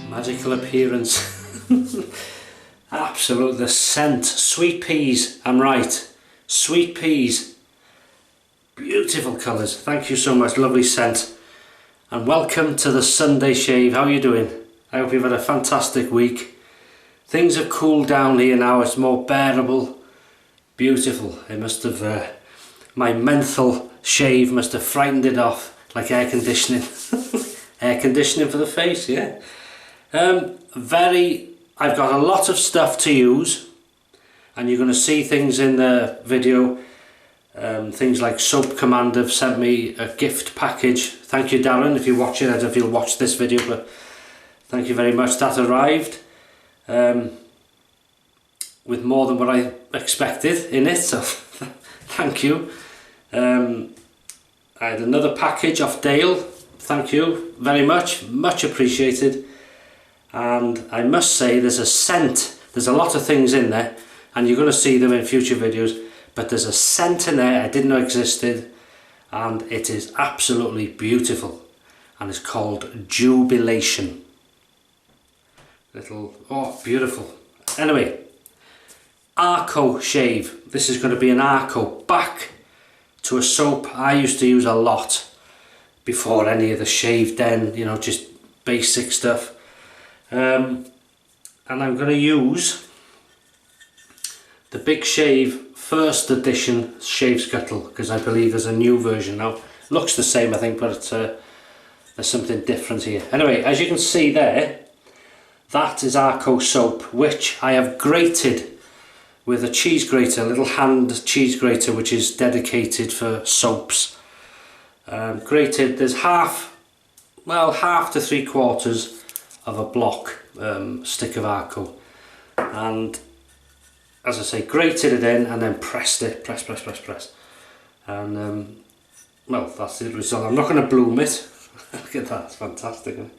Magical appearance. Absolute, the scent. Sweet peas, I'm right. Sweet peas. Beautiful colours. Thank you so much. Lovely scent. And welcome to the Sunday shave. How are you doing? I hope you've had a fantastic week. Things have cooled down here now. It's more bearable. Beautiful. It must have, my menthol shave must have frightened it off like air conditioning. Air conditioning for the face, yeah. I've got a lot of stuff to use, and you're going to see things in the video. Things like Soap Command have sent me a gift package. Thank you, Darren, if you watch it. I don't know if you'll watch this video, but thank you very much. That arrived with more than what I expected in it, so thank you. I had another package off Dale. Thank you very much. Much appreciated. And I must say, there's a scent. There's a lot of things in there, and you're going to see them in future videos. But there's a scent in there I didn't know existed, and it is absolutely beautiful, and it's called Jubilation. Oh, beautiful. Anyway, Arko shave. This is going to be an Arko, back to a soap I used to use a lot before any of the shave den, you know, just basic stuff. And I'm going to use the Big Shave first edition shave scuttle, because I believe there's a new version now. Looks the same, I think, but there's something different here. Anyway, as you can see there, that is Arko soap, which I have grated with a cheese grater, a little hand cheese grater, which is dedicated for soaps. Grated, there's half to 3/4 of a block stick of Arko, and as I say, grated it in and then pressed it, press, and well, that's the result. I'm not going to bloom it. Look at that, it's fantastic, isn't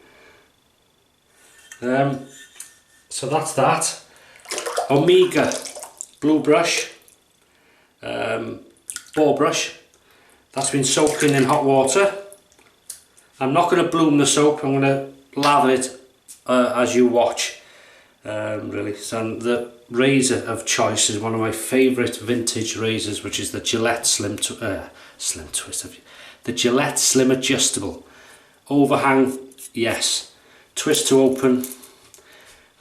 it? So that's that. Omega blue brush, ball brush, that's been soaking in hot water. I'm not going to bloom the soap, I'm going to lather it as you watch, really. So the razor of choice is one of my favourite vintage razors, which is the Gillette Slim Twist. The Gillette Slim Adjustable. Overhang, yes. Twist to open,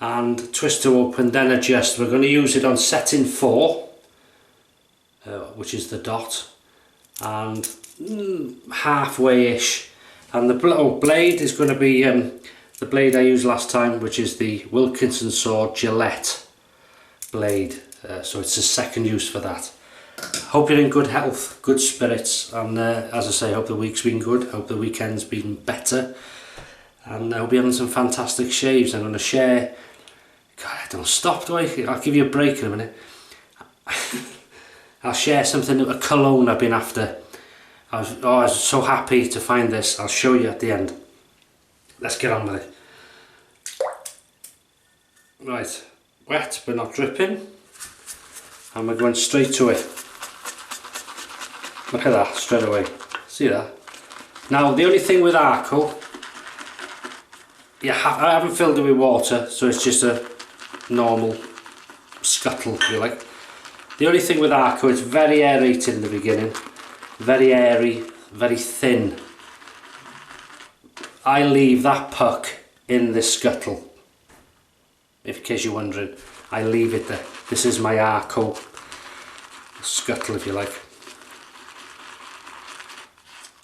and twist to open, then adjust. We're going to use it on setting 4, which is the dot, and halfway-ish. And the blade is going to be the blade I used last time, which is the Wilkinson Sword Gillette blade. So it's a second use for that. Hope you're in good health, good spirits, and as I say, hope the week's been good, hope the weekend's been better, and I hope you're having some fantastic shaves. I'm going to share. God, I don't stop, do I? I'll give you a break in a minute. I'll share something, a cologne I've been after. I was so happy to find this. I'll show you at the end. Let's get on with it. Right, wet but not dripping, and we're going straight to it. Look at that, straight away. See that? Now, the only thing with Arko, I haven't filled it with water, so it's just a normal scuttle, if you like. The only thing with Arko, it's very aerated in the beginning, very airy, very thin. I leave that puck in this scuttle, in case you're wondering. I leave it there. This is my Arko scuttle, if you like.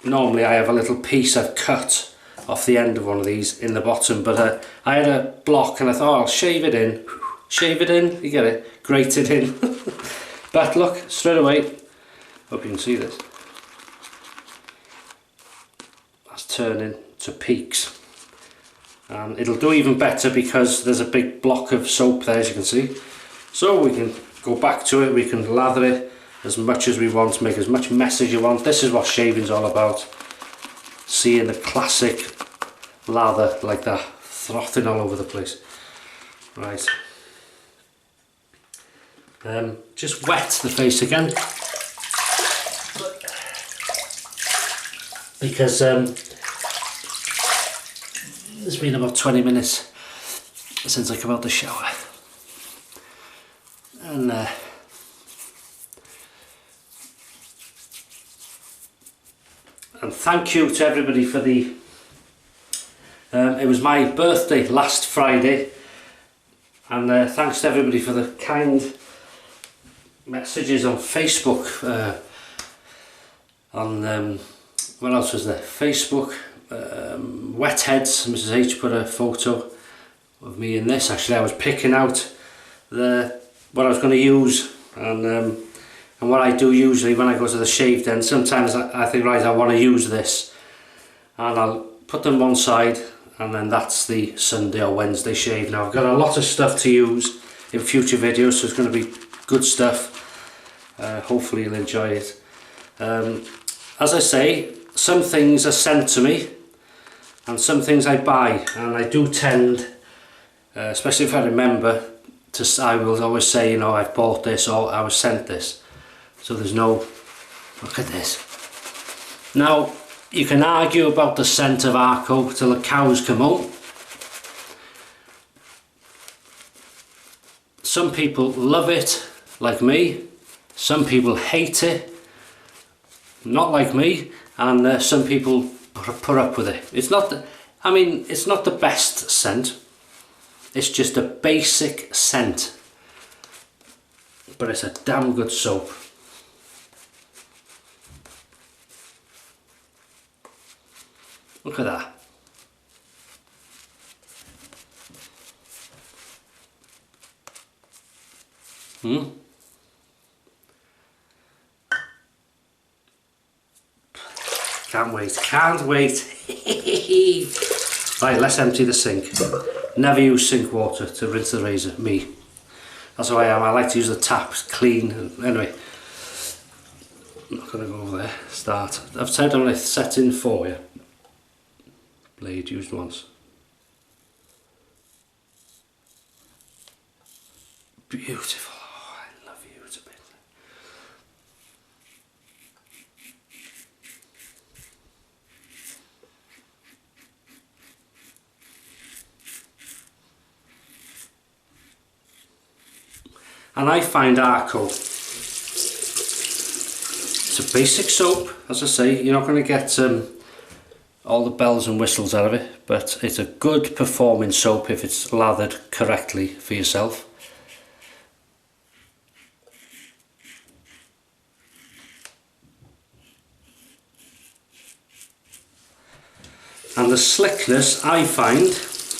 Normally I have a little piece I've cut off the end of one of these in the bottom, but I had a block and I thought, I'll shave it in, you get it, grate it in. But look, straight away, hope you can see this, that's turning to peaks, and it'll do even better because there's a big block of soap there, as you can see. So we can go back to it, we can lather it as much as we want, make as much mess as you want. This is what shaving's all about, seeing the classic lather like that, frothing all over the place. Right, just wet the face again, because it's been about 20 minutes since I come out the shower. And thank you to everybody for the it was my birthday last Friday, and thanks to everybody for the kind messages on Facebook, on what else was there, Facebook, Wetheads. Mrs H put a photo of me in this. Actually I was picking out what I was going to use, and what I do usually when I go to the shave den, sometimes I think, right, I want to use this, and I'll put them one side, and then that's the Sunday or Wednesday shave. Now I've got a lot of stuff to use in future videos, so it's going to be good stuff. Hopefully you'll enjoy it. As I say, some things are sent to me and some things I buy, and I do tend, especially if I remember, I will always say, you know, I've bought this or I was sent this. So there's no, look at this. Now, you can argue about the scent of Arko till the cows come home. Some people love it, like me. Some people hate it, not like me. And some people put up with it. It's not, it's not the best scent. It's just a basic scent. But it's a damn good soap. Look at that. Can't wait, can't wait. Right, let's empty the sink. Never use sink water to rinse the razor, me. That's how I am. I like to use the tap, it's clean. Anyway, I'm not going to go over there. Start. I've said I'm going to set in for you. Blade used once. Beautiful. Oh, I love you. It's a bit. And I find Arko, it's a basic soap, as I say. You're not going to get all the bells and whistles out of it, but it's a good performing soap if it's lathered correctly for yourself. And the slickness, I find,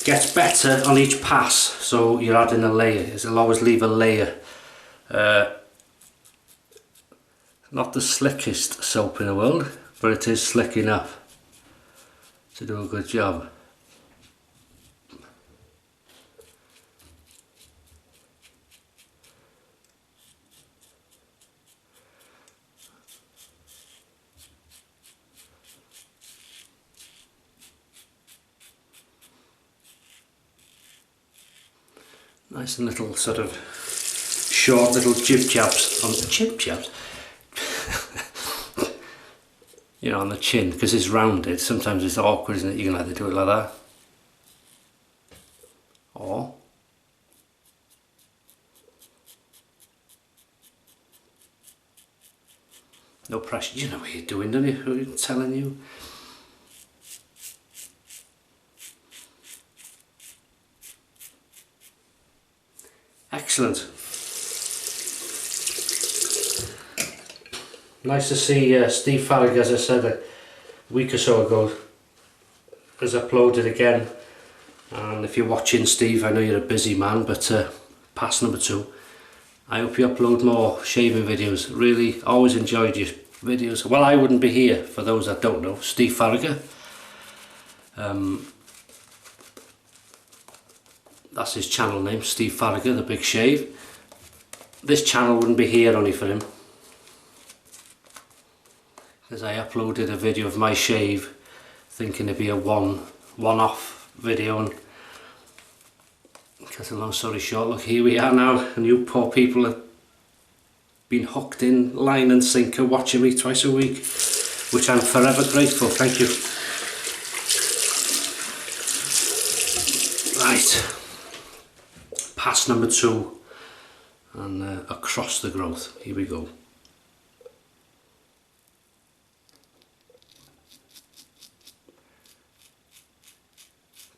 gets better on each pass, so you're adding a layer. It'll always leave a layer. Not the slickest soap in the world, but it is slick enough to do a good job. Nice and little sort of short little jib jabs on jib jabs. You know, on the chin, because it's rounded. Sometimes it's awkward, isn't it? You can either do it like that, or no pressure. You know what you're doing, don't you? I'm telling you. Excellent. Nice to see Steve Farag, as I said a week or so ago, has uploaded again. And if you're watching, Steve, I know you're a busy man, but pass number 2. I hope you upload more shaving videos. Really, always enjoyed your videos. Well, I wouldn't be here, for those that don't know. Steve Farag. That's his channel name, Steve Farag, The Big Shave. This channel wouldn't be here only for him, because I uploaded a video of my shave thinking it'd be a one-off video, and cut a long story short, look, here we are now, and you poor people have been hooked in line and sinker watching me twice a week, which I'm forever grateful. Thank you. Right, pass number 2 and across the growth. Here we go.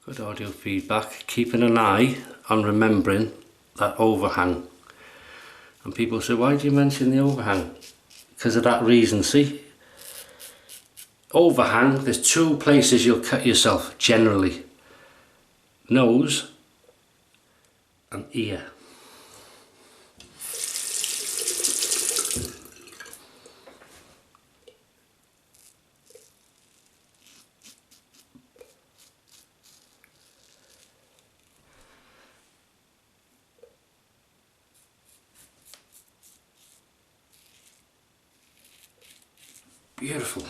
Good audio feedback, keeping an eye on remembering that overhang. And people say, why do you mention the overhang? Because of that reason, see? Overhang, there's 2 places you'll cut yourself generally. Nose and ear. Beautiful.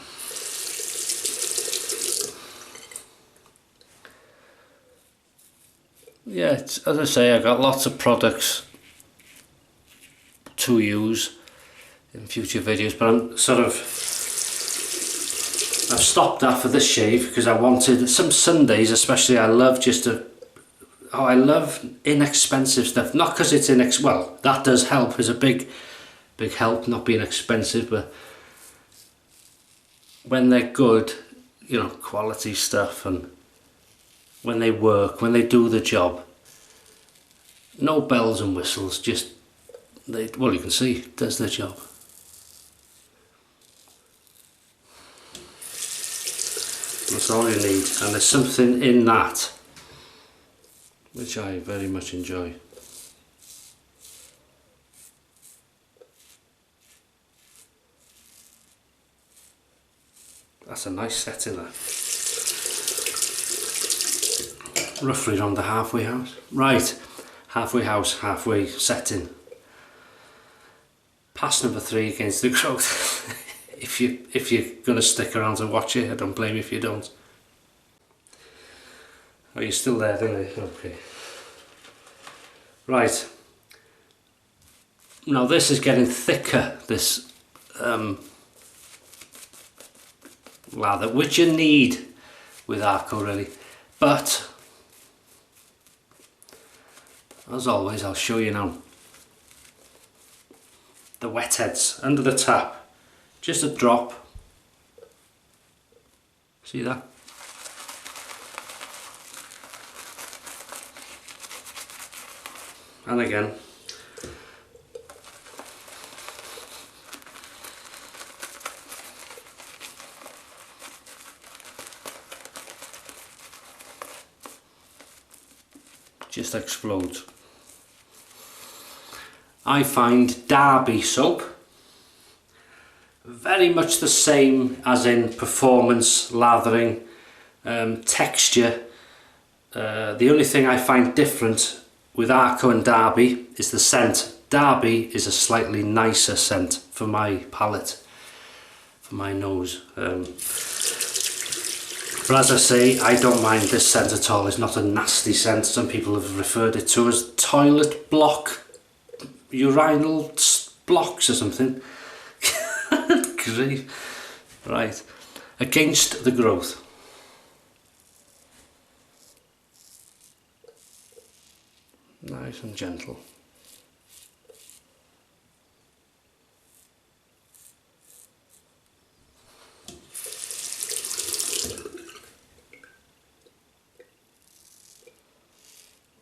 Yeah, as I say, I got lots of products to use in future videos, but I'm I've stopped that for this shave because I wanted some Sundays, especially. I love I love inexpensive stuff. Not because it's well, that does help. Is a big help, not being expensive, but when they're good, you know, quality stuff, and when they work, when they do the job, no bells and whistles, just well, you can see it does the job. That's all you need, and there's something in that which I very much enjoy. That's a nice setting there. Roughly around the halfway house. Right, halfway house, halfway setting. Pass number 3 against the growth. if you're gonna stick around to watch it, I don't blame you if you don't. Oh, you're still there, don't you? Okay. Right. Now this is getting thicker, this lather, which you need with Arko really, but as always I'll show you now. The wet heads under the tap, just a drop, see that? And again. Just explodes. I find Derby soap very much the same as in performance, lathering, texture. The only thing I find different with Arko and Derby is the scent. Derby is a slightly nicer scent for my palate, for my nose. But as I say, I don't mind this scent at all. It's not a nasty scent. Some people have referred it to as toilet block, urinal blocks or something. Grief. Right, against the growth. Nice and gentle.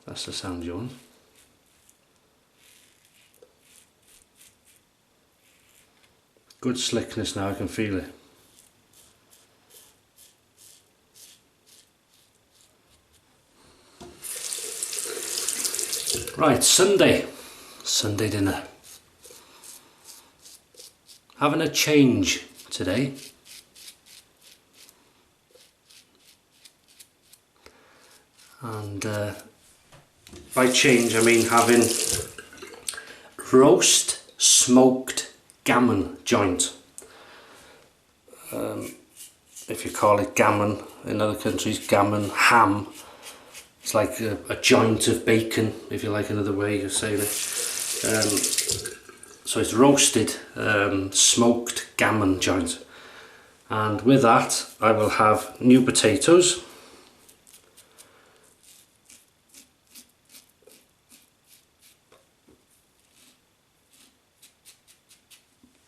That's the sound you want. Good slickness now, I can feel it. Right, Sunday dinner. Having a change today. And by change I mean having roast smoked gammon joint. If you call it gammon in other countries, gammon ham. It's like a joint of bacon, if you like another way of saying it. So it's roasted, smoked gammon joint. And with that, I will have new potatoes.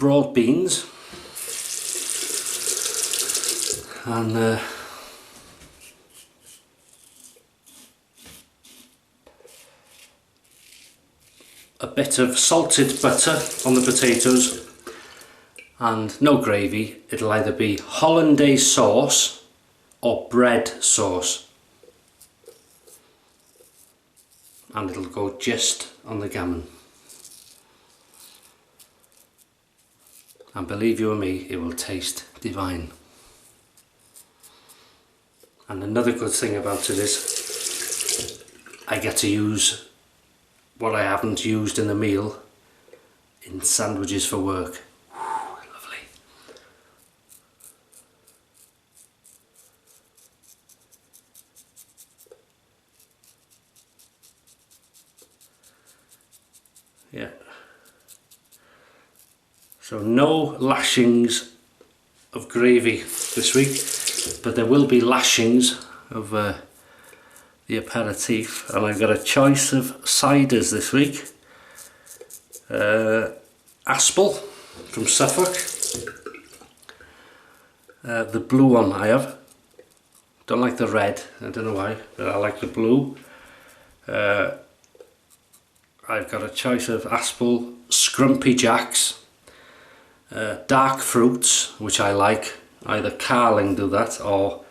broad beans and a bit of salted butter on the potatoes, and no gravy. It'll either be hollandaise sauce or bread sauce, and it'll go just on the gammon. And believe you me, it will taste divine. And another good thing about it is I get to use what I haven't used in the meal in sandwiches for work. Whew, lovely. Yeah. So no lashings of gravy this week, but there will be lashings of the aperitif, and I've got a choice of ciders this week. Aspel from Suffolk, the blue one I have. Don't like the red, I don't know why, but I like the blue. I've got a choice of Aspel Scrumpy Jacks, dark fruits, which I like. Either Carling do that, or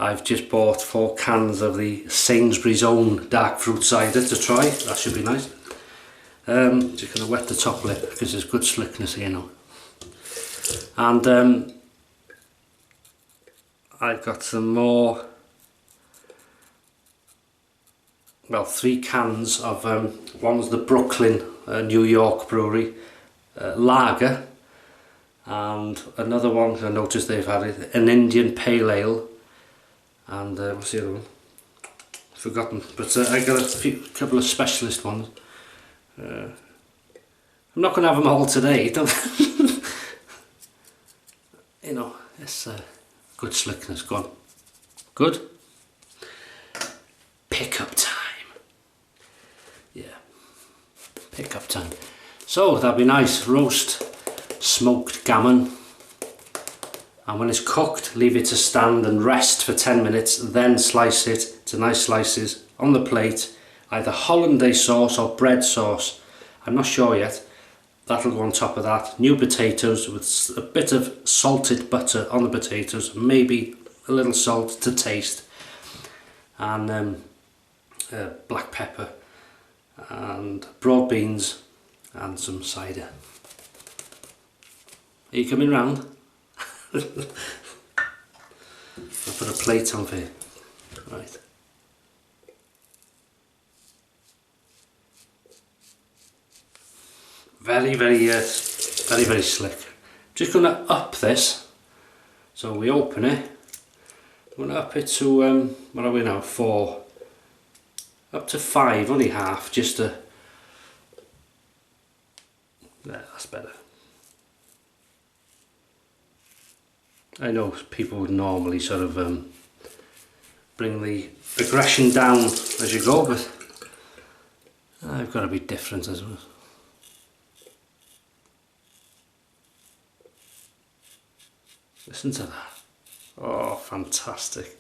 I've just bought 4 cans of the Sainsbury's own dark fruit cider to try. That should be nice. Just going to wet the top lip because there's good slickness here now. And I've got some more, well, 3 cans of, one's the Brooklyn, New York brewery, lager, and another one, I noticed they've had it, an Indian Pale Ale, and what's the other one? Forgotten, but I got a couple of specialist ones. I'm not going to have them all today, don't you know, it's good slickness. Go on. Good? Pick-up time. Yeah, pick-up time. So that'd be nice, roast smoked gammon, and when it's cooked, leave it to stand and rest for 10 minutes, then slice it to nice slices on the plate, either hollandaise sauce or bread sauce. I'm not sure yet. That'll go on top of that. New potatoes with a bit of salted butter on the potatoes, maybe a little salt to taste, and black pepper, and broad beans, and some cider. Are you coming round? I'll put a plate on for you. Right. Very slick. Just going to up this. So we open it. I'm going to up it to, what are we now, 4. Up to 5, only half, just to... There, that's better. I know people would normally sort of bring the aggression down as you go, but I've got to be different as well. Listen to that. Oh, fantastic.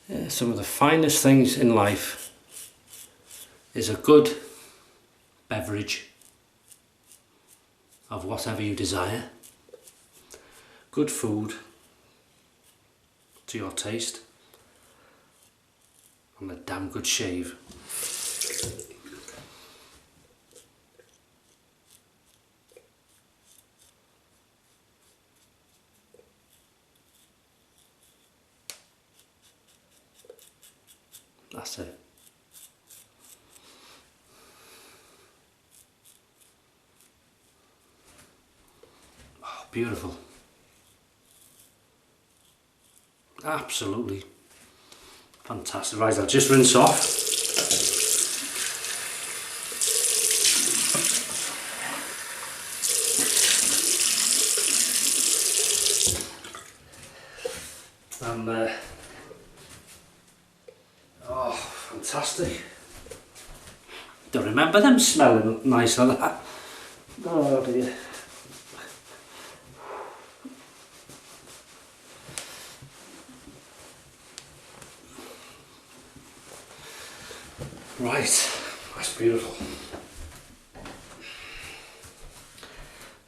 Yeah, some of the finest things in life is a good beverage of whatever you desire, good food to your taste, and a damn good shave. That's it. beautiful. Absolutely fantastic. Right, I'll just rinse off. And oh, fantastic. Don't remember them smelling nice like that. Oh dear. Right, that's beautiful.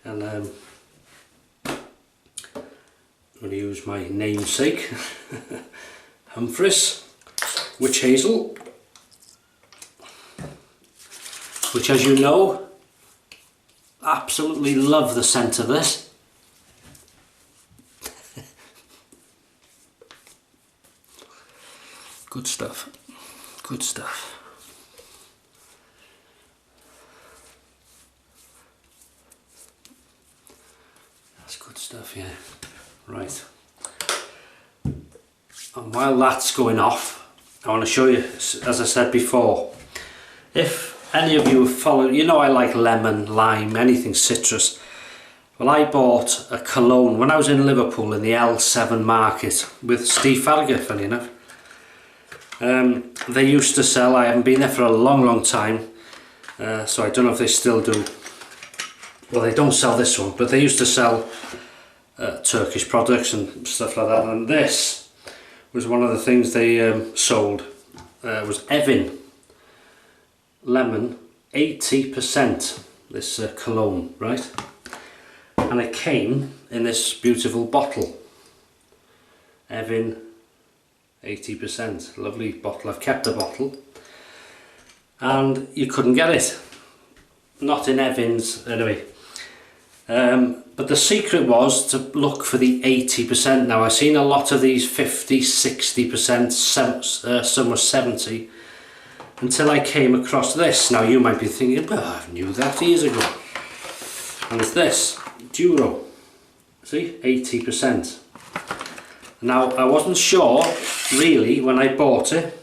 And I'm going to use my namesake, Humphreys Witch Hazel, which, as you know, absolutely love the scent of this. Good stuff, good stuff. That's good stuff, yeah. Right. And while that's going off, I want to show you, as I said before, if any of you have followed, you know I like lemon, lime, anything citrus. Well, I bought a Cologne when I was in Liverpool in the L7 market with Steve Farragut, funny enough. They used to sell, I haven't been there for a long time, so I don't know if they still do. Well, they don't sell this one, but they used to sell Turkish products and stuff like that, and this was one of the things they sold. Was Evin lemon, 80%, this cologne, right? And it came in this beautiful bottle. Evin 80%, lovely bottle. I've kept the bottle, and you couldn't get it, not in Evin's anyway. But the secret was to look for the 80%. Now I've seen a lot of these 50, 60%, some were 70, until I came across this. Now you might be thinking, well, I knew that years ago. And it's this, Duro, see, 80%. Now I wasn't sure really when I bought it.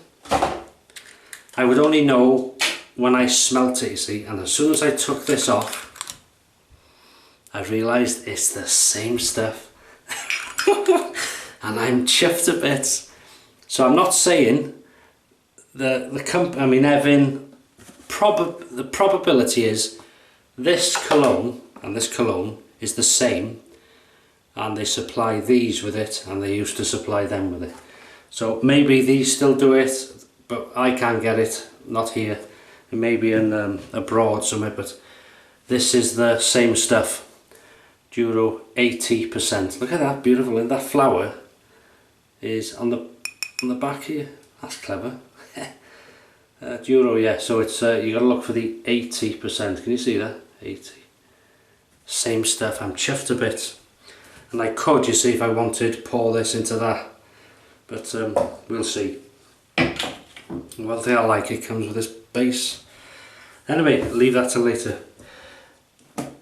I would only know when I smelt it, you see, and as soon as I took this off, I realised it's the same stuff. And I'm chuffed a bit. So I'm not saying the company, I mean Evin, the probability is this cologne and this cologne is the same, and they supply these with it, and they used to supply them with it. So maybe these still do it, but I can't get it, not here. It may be in abroad somewhere, but this is the same stuff. Duro 80%. Look at that, beautiful, and that flower is on the back here. That's clever. Duro, yeah. So it's you got to look for the 80%. Can you see that? 80. Same stuff. I'm chuffed a bit, and I could, you see, if I wanted, pour this into that, but we'll see. One thing I like, it comes with this base. Anyway, leave that till later.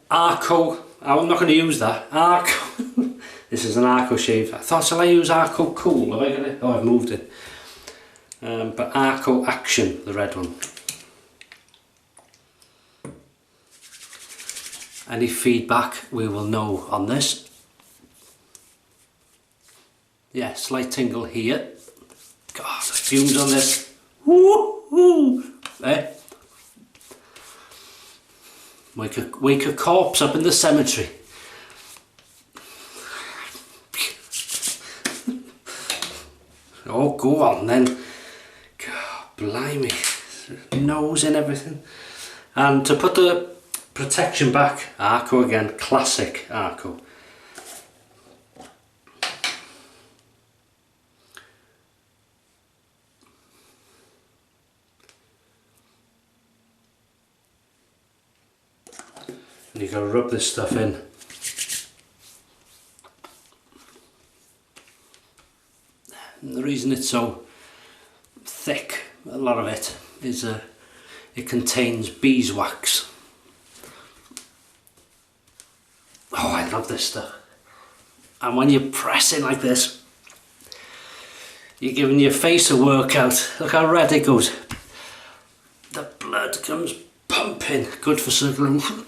Arko. I'm not going to use that. Arko. This is an Arko shave. I thought, shall I use Arko Cool? Have I got it? Oh, I've moved it. But Arko Action, the red one. Any feedback we will know on this. Yeah, slight tingle here. God, the fumes on this. Woo-hoo! Eh? Wake a corpse up in the cemetery. Oh, go on then. God, blimey. Nose and everything. And to put the protection back, Arko again, classic Arko. And you've got to rub this stuff in. And the reason it's so thick, a lot of it, is it contains beeswax. Oh, I love this stuff. And when you're pressing like this, you're giving your face a workout. Look how red it goes. The blood comes pumping. Good for circulation.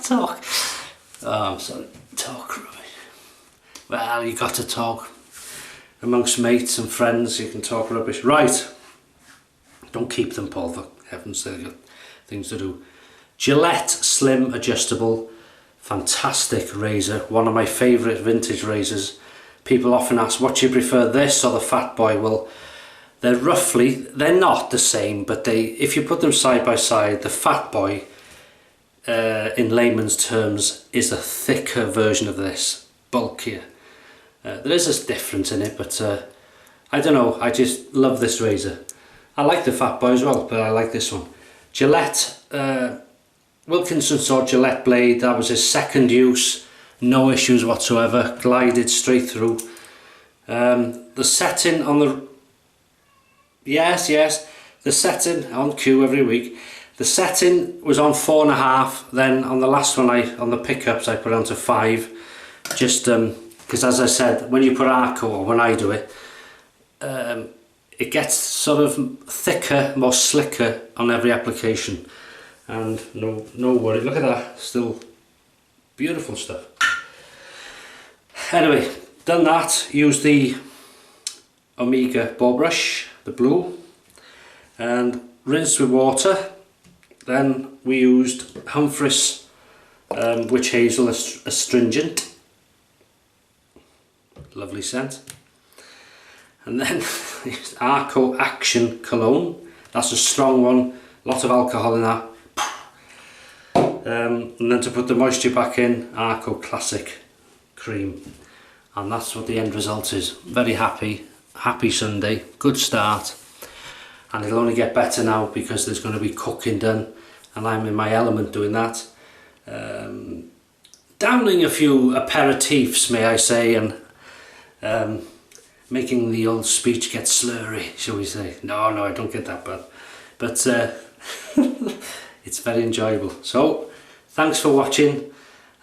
Talk. Oh, I'm sorry. Talk rubbish. Well, you got to talk. Amongst mates and friends, you can talk rubbish. Right. Don't keep them, Paul, for heaven's sake. They've got things to do. Gillette Slim Adjustable. Fantastic razor. One of my favourite vintage razors. People often ask, what do you prefer, this or the Fat Boy? Well, they're not the same, but if you put them side by side, the Fat Boy, in layman's terms, is a thicker version of this, bulkier. There is a difference in it, but I don't know, I just love this razor. I like the Fat Boy as well, but I like this one. Gillette, Wilkinson saw Gillette blade, that was his second use, no issues whatsoever, glided straight through. The setting on the... Yes, the setting on cue every week. The setting was on 4.5, then on the last one, on the pickups, I put it on to 5. Just because, as I said, when you put Arko, or when I do it, it gets sort of thicker, more slicker on every application. And no worry, look at that, still beautiful stuff. Anyway, done that, used the Omega ball brush, the blue, and rinsed with water. Then we used Humphreys Witch Hazel Astringent, lovely scent. And then Arko Action Cologne, that's a strong one, lot of alcohol in that. And then to put the moisture back in, Arko Classic Cream. And that's what the end result is. Very happy Sunday, good start. And it'll only get better now because there's going to be cooking done and I'm in my element doing that. Downing a few aperitifs, may I say, and making the old speech get slurry, shall we say. No, I don't get that bad. But it's very enjoyable. So, thanks for watching.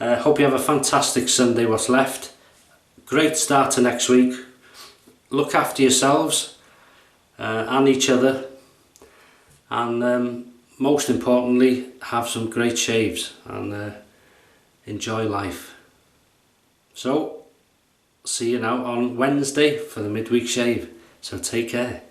Hope you have a fantastic Sunday, what's left. Great start to next week. Look after yourselves and each other, and most importantly, have some great shaves and enjoy life. So, see you now on Wednesday for the midweek shave. So take care.